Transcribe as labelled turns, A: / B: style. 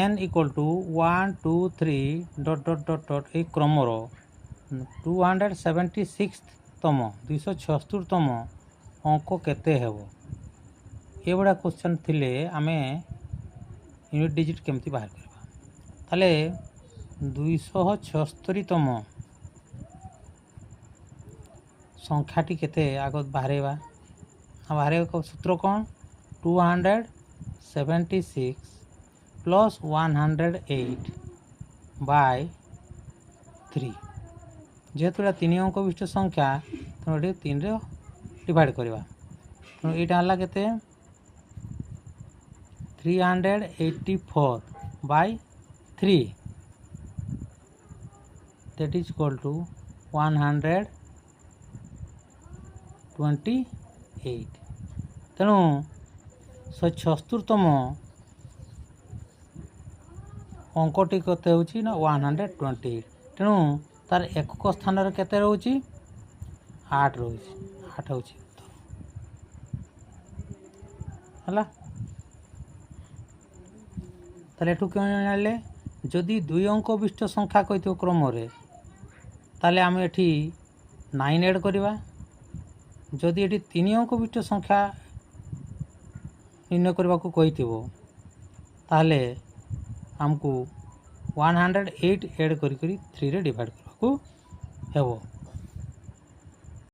A: n equal to 1 2 3 डट डट डट डट এই ক্রমর 276তম 276তম অঙ্ক কেতে ହେବ ଏଭଳିଆ क्वेश्चन थिले आमे यूनिट डिजिट केमती बाहर करबा ताले 276तम संख्याटी केते आगत बाहरेबा बाहरे सूत्र कौन 276 प्लस 108 बाय 3 जेहेतु तीन अंक विशिष्ट संख्या तेणु ये 3 रे डिवाइड करवा तेणु यहाँ केते 384 by 3 that is equal to 128 तेणु 176तम अंकटी केते होची ना 128 तेणु तार एकक स्थान रे केते रहउची 8 रहउची 8 होची हला ताले एठू क्यों जानले जदि दुई अंक विशिष्ट संख्या कहितो क्रम रे ताले आमे एठी 9 ऐड करबा जदि एठी तीन अंक विशिष्ट संख्या निर्णय करबा को कहिथिबो ताले हमको 108 ऐड करी 3 रे डिवाइड करबा को हेबो।